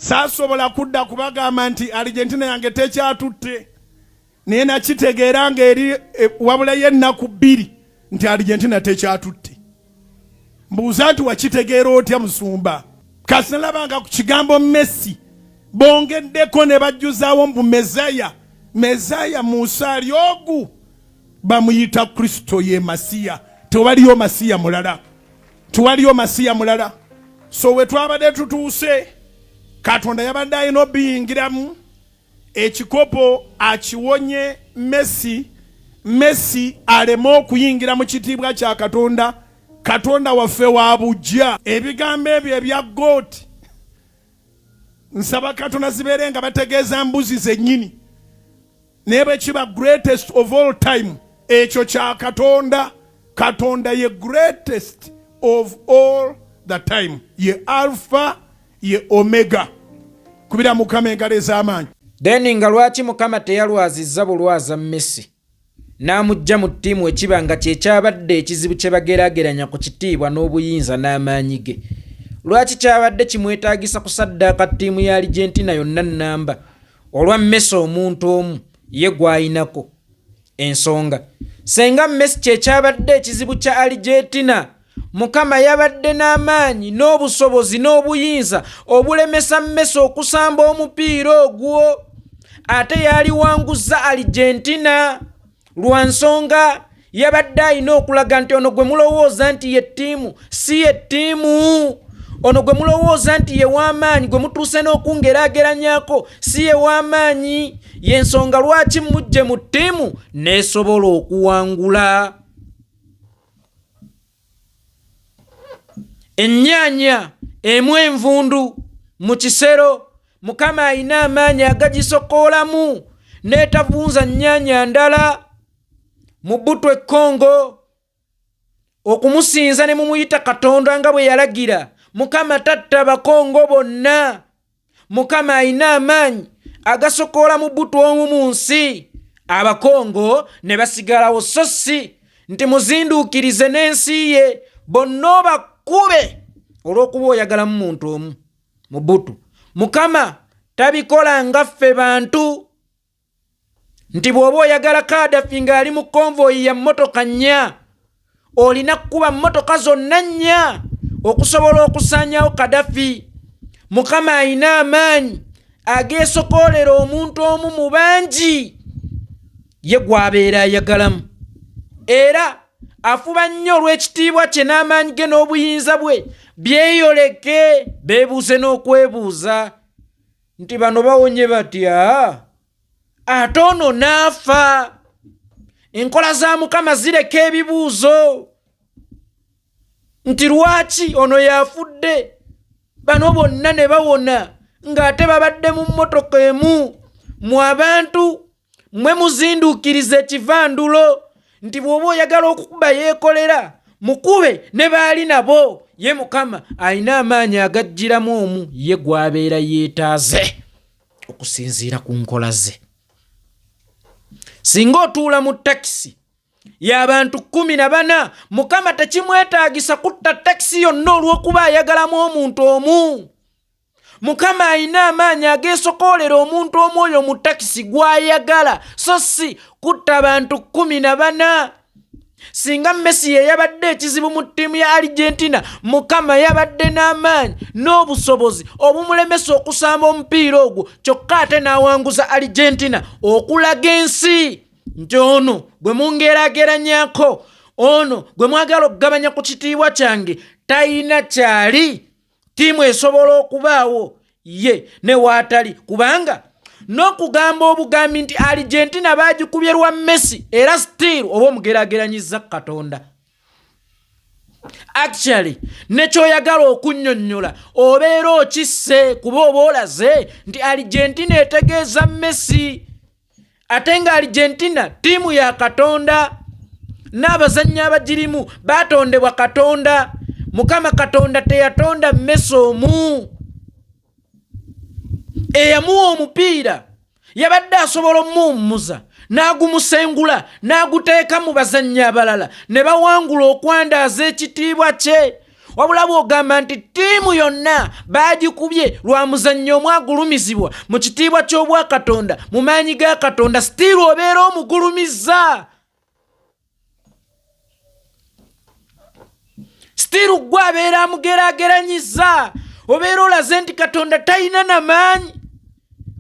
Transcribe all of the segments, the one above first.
saasobola kudda kubagamba nti Argentina yange tekyatutte naye nakitegeera ng'eri wabula y'ennaku 2 nti Argentina tekyatutte. Mbuuza nti wakitegeera otya Musumba? Kasi nalabanga ku kigambo Messi bongeddeko ne bajjuzaawo mbu Mezaya Musa ali ogu bamuyita Kristo ye Masiya. Tewaliyo Masiya mulala. Tewaliyo Masiya mulala. So we twabadde tutuuse Katonda yabadde alina obiyingiramu ekikopo akiwonye Messi aleme okuyingira mu kitiibwa kya Katonda. Katonda waffe wa bujja. Ebigambo ebyo ebya goat nsaba Katonda zibeere nga bategeeza mbuzi zennyini. Naye bwe kiba greatest of all time ekyo kya Katonda. Katonda ye greatest of all the time. Ye Alpha ye Omega. Kubira Mukama engalo ez'amaanyi. Then nga lwaki Mukama teyalwazizza bulwaza Messi n'amujja mu ttiimu ekiba nga kyekyabadde ekizibu kye bageraageranya ku kitiibwa n'obuyinza n'amaanyi ge? Lwaki kyabadde kimwetaagisa kusaddaaka ttiimu ya Argentina yonna nnamba olwa Messi omuntu omu ye gw'ayinako? Ensonga senga Messi kyekyabadde ekizibu kya Argentina, Mukama yabadde n'amaanyi n'obusobozi n'obuyinza obulemesa Messi okusamba omupiira ogwo, ate yaliwanguza Argentina. Lwa nsonga yabadde alina okulaga nti ono gwe mulowooza nti ye ttiimu si ye ttiimu, ono gwe mulowooza nti ye w'amaanyi gwe mutuuse n'okungeraageranyako si ye w'amaanyi. Y'ensonga lwaki mujje mu ttiimu n'esobola okuwangula. Ennyaanya emu envundu mu kisero, Mukama alina amaanyi agagisokoolamu n'etavunza nnyaanya ndala mu bbutu ekkongo okumusinza ne mumuyita Katonda nga bwe yalagira. Mukama tatta abakongo bonna. Mukama alina amaanyi agasokoola mu bbutu omu mu nsi, abakongo ne basigalawo. So si nti muzinduukirize n'ensi ye bonna obakube olw'okuba oyagalamu muntu omu mu bbutu. Mukama tabikola nga ffe bantu nti bw'oba oyagala Kadafi ng'ali mu konvoyi ya mmotoka 4 olina kukuba mmotoka zonna 4 okusobola okusaanyawo Kadafi. Mukama alina amaanyi ageesokoolera omuntu omu mu bangi, ye gw'abeera ayagalamu, era afuba nnyo olw'ekitiibwa kye n'amaanyi ge n'obuyinza bwe byeyoleke. Beebuuze n'okwebuuza nti bano bawonye batya ate ono n'afa? Enkola za Mukama zireka ebibuuzo nti lwaki ono yafudde bano bonna ne bawona ng'ate babadde mu mmotoka emu. Mu abantu mmwe muzinduukiriza ekivandulo nti bw'oba oyagala okukuba yeekolera mukube ne baali nabo. Ye Mukama alina amaanyi agajjiramu omu, ye gw'abeera yeetaaze okusinziira ku nkola ze. Singa otuula mu takisi y'abantu 14, Mukama tekimwetaagisa kutta takisi yonna olw'okuba ayagalamu omuntu omu. Mukama alina amaanyi ageesokoolera omuntu omu oyo mu takisi gw'ayagala, so si kutta abantu 14. Singa Messi ye yabadde ekizibu mu ttiimu ya Argentina, Mukama yabadde n'amaanyi n'obusobozi obumulemesa okusamba omupiira ogwo, kyokka ate n'awanguza Argentina okulaga ensi nti ono gwe mungeraageranyako, ono gwe mwagala okugabanya ku kitiibwa kyange talina kyali. Ttiimu esobola okubaawo ye ne waatali, kubanga n'okugamba obugambi nti Argentina baagikubye lwa Messi era still oba omugeraageranyiza Katonda. Actually nekyoyagala okunnyonnyola obeera okisse kuba oba olaze nti Argentina etegeeza Messi, ate nga Argentina ttiimu ya Katonda n'abazannyi abagirimu baatondebwa Katonda. Mukama Katonda teyatonda Messi omu. Eyamuwa omupiira yabadde asobola omuwummuza n'agumusengula n'aguteeka mu bazannyi abalala ne bawangula okwandaaza ekitiibwa kye. wabula bw'ogamba nti ttiimu yonna baagikubye lwa muzannyo omwagulumizibwa mu kitiibwa ky'obwakatonda mu maanyi ga katonda sitiiru obeera omugulumiza. Sitiiru gwe abeera amugeraageranyiza, obeera olaze nti katonda talina na maanyi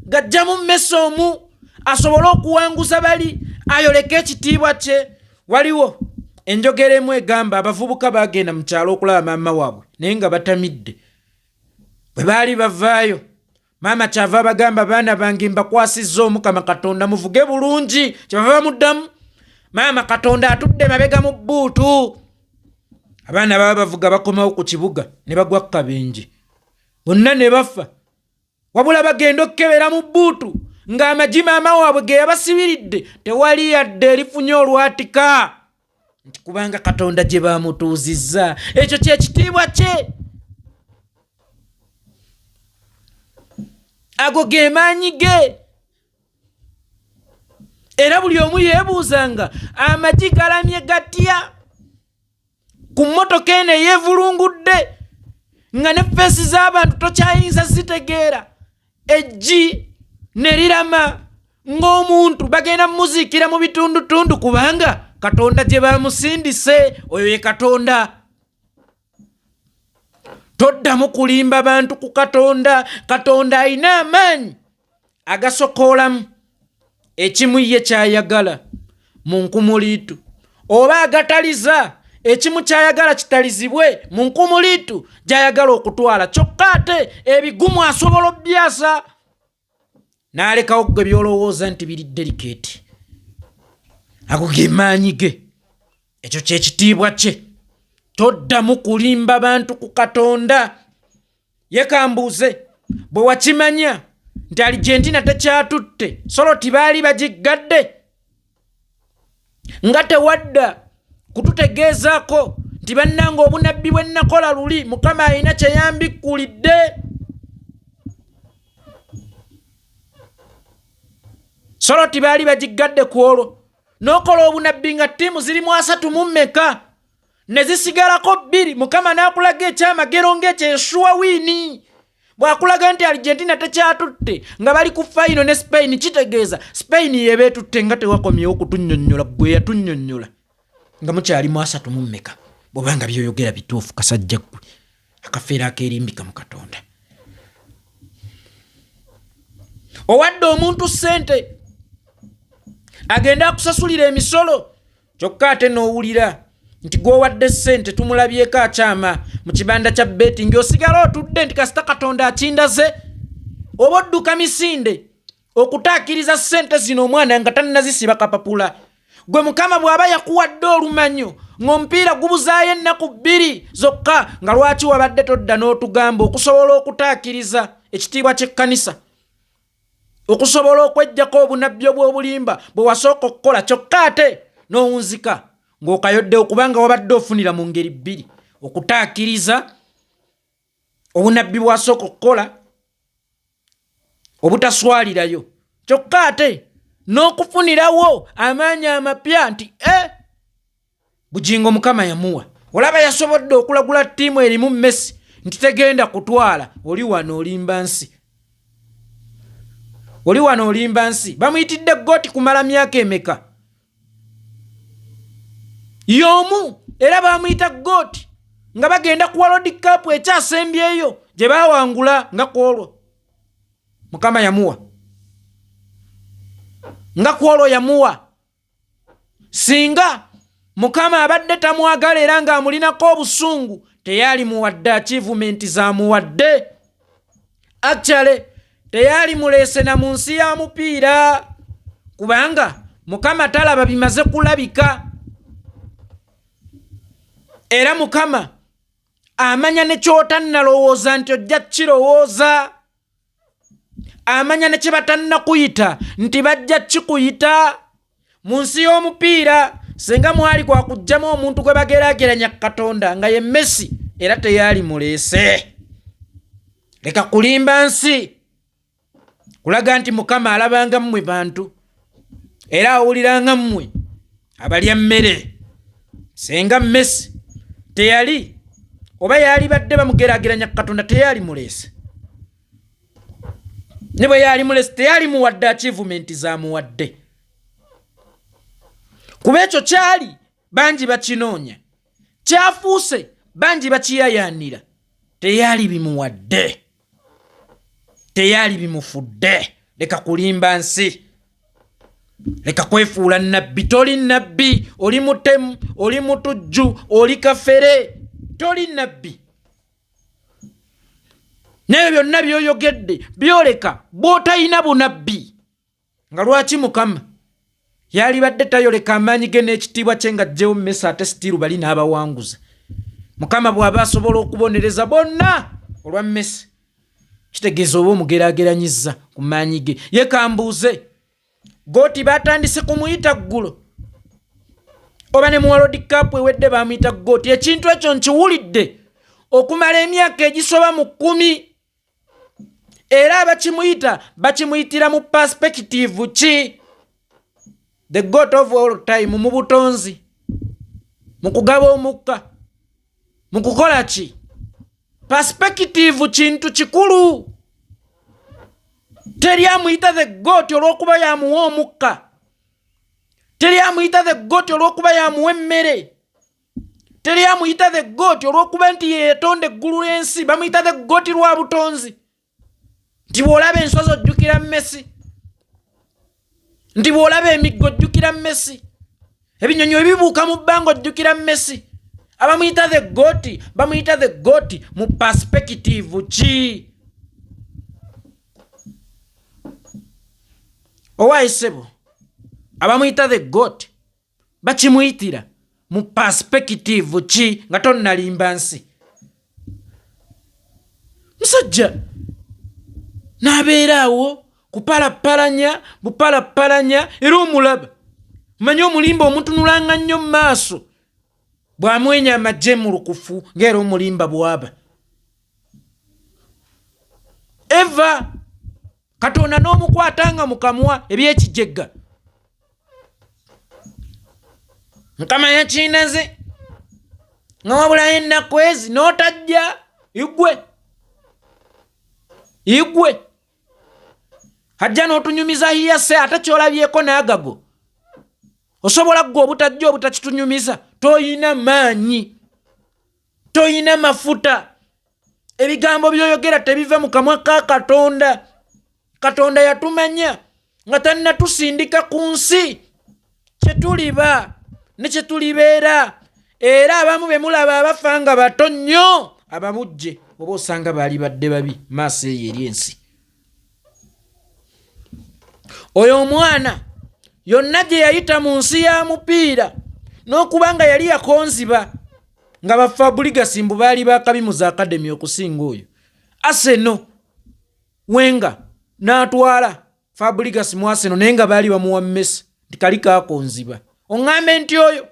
gajja mu mmesa omu asobole okuwanguza bali ayoleka ekitiibwa kye. Waliwo enjogera emu egamba abavubuka bagenda mu kyalo okulaba maama waabwe naye nga batamidde. Bwe baali bavaayo maama kyava bagamba, baana bange mbakwasizza Omukama Katonda muvuge bulungi. Kyebava bamuddamu, maama Katonda atudde mabega mu bbuutu. Abaana baba bavuga bakomawo ku kibuga ne bagwa kabenje, bonna ne bafa, wabula bagenda okukebera mu bbuutu ng'amagi maama waabwe ge yabasibiridde tewali yadde erifunye olwatika, nti kubanga Katonda gye bamutuuzizza. Ekyo kye kitiibwa kye, ago ge maanyi ge. Era buli omu yeebuuzanga amagi galamye gatya ku mmotoka eno eyeevulungudde nga ne feesi z'abantu tokyayinza zitegeera, eggi ne lirama ng'omuntu bagenda muziikira mu bitundutundu kubanga Katonda gye bamusindise. Oyo ye Katonda. Toddamu kulimba bantu ku Katonda. Katonda alina amaanyi agasokoolamu ekimu ye kyayagala mu nkumuliitu, oba agataliza ekimu kyayagala kitalizibwe mu nkumuliitu gyayagala okutwala. Kyokka ate ebigumu asobola obyasa n'alekawo gwe byolowooza nti biri delicate. Ago ge maanyi ge, ekyo kye kitiibwa kye. Toddamu kulimba bantu ku Katonda. Ye kambuuze, bwe wakimanya nti Argentina tekyatutte, Soroti baali bagiggadde, nga tewadda kututegeezaako nti bannanga obunabbi bwe nakola luli Mukama alina kye yambikkulidde. Soroti baali bagiggadde ku olwo, n'okola obunabbi nga ttiimu ziri mu 3 ne zisigalako 2. Mukama n'akulaga ekyamagero ng'ekyo Yeshua Wini bw'akulaga nti Argentina tekyatutte nga bali ku fayino ne Spain, kitegeeza Spain yebeetutte nga tewakomyewo kutunnyonnyola gwe yatunnyonnyola nga mukyali mu 3 bw'obanga byoyogera bituufu kasajja gwe akafeera akeerimbika mu Katonda. Owadde omuntu ssente agenda akusasulira emisolo, kyokka ate n'owulira nti gwowadde ssente tumulabyeko akyama mu kibanda kya betting, osigala otudde nti kasita Katonda akindaze. Oba odduka misinde okutaakiriza ssente zino omwana nga tannazisiba kapapula. Gwe Mukama bw'aba yakuwadde olumanyo ng'omupiira gubuzaayo ennaku 2 zokka, nga lwaki wabadde todda n'otugamba okusobola okutaakiriza ekitiibwa ky'ekkanisa, okusobola okweggyako obunabbi obw'obulimba bwe wasooka okukola, kyokka ate n'owunzika ng'okayodde okubanga wabadde ofunira mu ngeri 2: okutaakiriza obunabbi bwasooka okukola, obutaswalirayo, kyokka ate n'okufunirawo amaanyi amapya nti bugingo Mukama yamuwa. Olaba yasobodde okulagula ttiimu erimu Messi nti tegenda kutwala, oli wano olimba nsi. Oli wano olimba nsi. Bamuyitidde gooti kumala myaka emeka? Y'omu, era bamuyita gooti nga bagenda ku World Cup ekyasembyeyo gye baawangula nga kwolwo Mukama yamuwa, nga kwolwo yamuwa. Singa Mukama abadde tamwagala era ng'amulinako obusungu teyali muwadde achievement z'amuwadde. Actually teyali muleese na mu nsi ya mupiira kubanga Mukama talaba bimaze kulabika. Era Mukama amanya ne kyotannalowooza nti ojja kirowooza, amanya ne kye batannakuyita nti bajja kikuyita. Mu nsi y'omupiira senga mwali kwa kujjamu omuntu gwe bageraageranya Katonda nga ye Messi era teyali muleese. Leka kulimba nsi, kulaga nti Mukama alabanga mmwe bantu era awuliranga mmwe abalya mmere. Senga Messi teyali oba yali badde bamugeraageranya Katonda teyali muleese. Ne bwe yali muleese teyali muwadde achievement z'amuwadde. Kuba ekyo kyali bangi bakinoonya, kyafuuse bangi bakiyayaanira, teyali bimuwadde, teyali bimufudde. Leka kulimba nsi, leka kwefuula nabbi. Toli nabbi, oli mutemu, oli mutujju, oli kafere, toli nabbi. Naye byonna byoyogedde byoleka bw'otalina bunabbi. Nga lwaki Mukama yali badde tayoleka amaanyi ge n'ekitiibwa kye ng'aggyewo mmesa ate sitiiru bali n'abawanguza. Mukama bw'aba asobola okubonereza bonna olwa mmese, kitegeeza oba omugeraageranyizza ku maanyi ge. Ye kambuuze, Gooti batandise kumuyita ggulo, oba ne mu World Cup ewedde bamuyita Gooti? Ekintu ekyo nkiwulidde okumala emyaka egisoba mu 10, era abakimuyita bakimuyitira mu perspective ki? The God of all time, mu butonzi, mu kugaba omukka, mu kukola ki? Perspective kintu kikulu. Teri amuyita the God olw'okuba yamuwa omukka, teri amuyita the God olw'okuba yamuwa emmere, teri amuyita the God olw'okuba nti yeetonda eggulu n'ensi. Bamuyita the God lwa butonzi, nti bw'olaba ensozi ojjukira Messi, nti bw'olaba emiggo ojjukira Messi, ebinyonyi ebibuuka mu bbanga ojjukira Messi. Abamuyita the God bamuyita the God mu perspective ki? Owaisebo, abamuyita the God bakimuyitira mu perspective ki nga tonnalimba nsi? Musajja n'abeeraawo kupalapalanya bupalapalanya, era omulaba manye omulimba omutunulanga nnyo mu maaso bw'amwenya amagye mu lukufu ng'era omulimba bw'aba. Eva Katonda n'omukwatanga mu kamwa eby'ekijjegga. Mukama yakinaze nga wabulayo ennaku ezi n'otajja igwe hajja n'otunyumiza hiyase ate kyolabyeko n'agago. Osobola gwe obutajja obutakitunyumiza? Toyina maanyi, toyina mafuta. Ebigambo byoyogera tebiva mu kamwa ka Katonda. Katonda yatumanya nga tannatusindika ku nsi kye tuliba ne kye tulibeera. Era abamu be mulaba abafa nga bato nnyo, ababujje oba osanga baali badde babi maaso eyo eri ensi. Oyo omwana yonna gye yayita mu nsi ya mupiira n'okuba nga yali yakonziba nga ba Fabregas mbu baali bakabi mu Academy okusinga oyo. Arsenal Wenga n'atwala Fabregas mu Arsenal naye nga baali bamuwa Messi nti kali kakonziba. Oŋŋambe nti oyo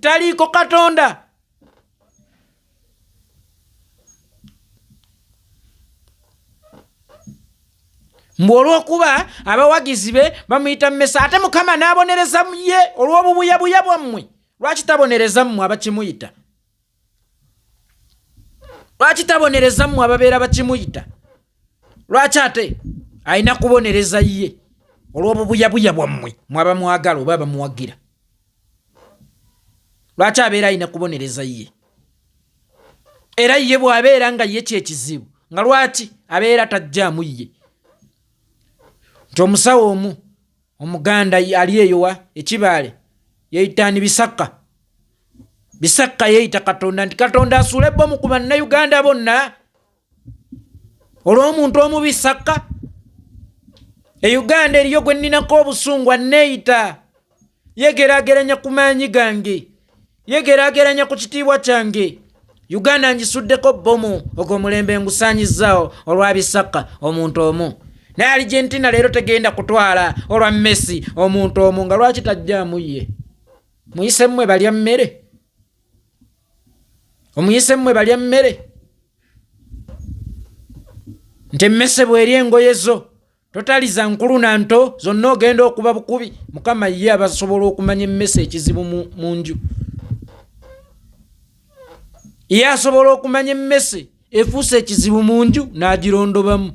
taliiko Katonda. Mbu olw'okuba abawagizi be bamuyita Messi ate Mukama n'abonereza ye olw'obubuyabuya bwammwe. Lwaki tabonereza mmwe abakimuyita? Lwaki tabonereza mmwe ababeera bakimuyita? Lwaki ate alina kubonereza ye olw'obubuyabuya bwammwe mwaba mwagala oba bamuwagira? Lwaki abeera alina kubonereza ye? Era ye bw'abeera nga ye kyekizibu nga lwaki abeera tajjaamu ye? Nti omusawo omu Omuganda ali eyowa ekibaale yeeyitaani Bisakka yeeyita Katonda nti Katonda asuule ebbomu ku bannayuganda bonna olw'omuntu omu Bisakka. Uganda eriyo gwe nninako obusungu anneeyita, yegeraageranya ku maanyi gange, yegeraageranya ku kitiibwa kyange. Uganda ngisuddeko bbomu ogw'omulembe ngusaanyizzaawo olwa Bisakka omuntu omu. Naye Argentina leero tegenda kutwala olwa Messi omuntu omu nga lwaki tajjaamu ye? Muyise mmwe balya mmere? Omuyise mmwe balya mmere? Nti emmese bw'eri engoye zo totaliza nkulu na nto zonna ogenda okuba bukubi. Mukama ye abasobola okumanya emmese ekizibu mu nju. ye asobola okumanya emmese efuuse ekizibu mu nju n'agirondobamu.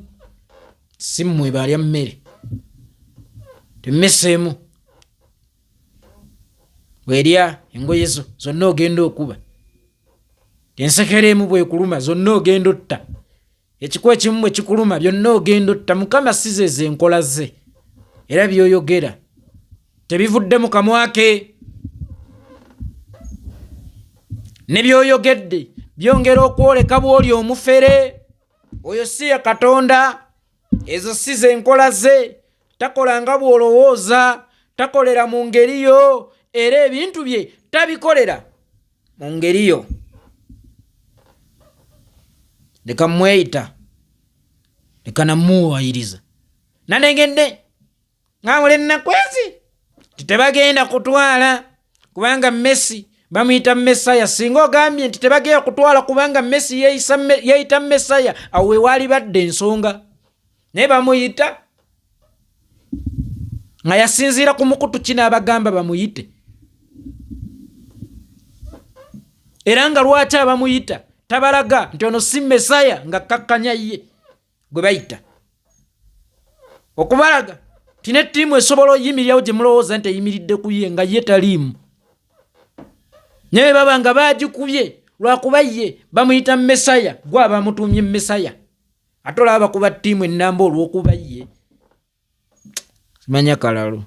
Si mmwe balya mmere, temmese emu bwerya engoye zo zonna ogenda okuba, ensekere emu bwekuluma zonna ogenda otta, ekikuwa ekimu bwe kikuluma byonna ogenda otta. Mukama si zezo enkola ze, era byoyogera tebivudde mu kamwa ke, ne byoyogedde byongera okwoleka bw'oli omufere. Oyo si ye Katonda, ezo si ze enkola ze. Takola nga bw'olowooza, takolera mu ngeri yo, era ebintu bye tabikolera mu ngeri yo. Leka mweyita, leka namuwayiriza nanegedde ng'amule nakwezi titebagenda kutwala kubanga Messi bamuyita Mesaya. Singa ogambye nti tebagenda kutwala kubanga Messi yeeyita Mesaya, awo wewaali badde ensonga, naye bamuyita nga yasinziira ku mukutu kino abagamba bamuyite, era nga lwaki abamuyita tabalaga nti ono si Mesaya nga kakkanya ye gwe bayita, okubalaga tine ttiimu esobola oyimirirawo gye mulowooza nti eyimiridde ku ye nga ye taliimu, naye baba nga baagikubye lwakuba ye bamuyita Mesaya, gwe abamutumye Mesaya, ate olaba bakuba ttiimu ennamba olw'okuba ye. Simanya kalalo.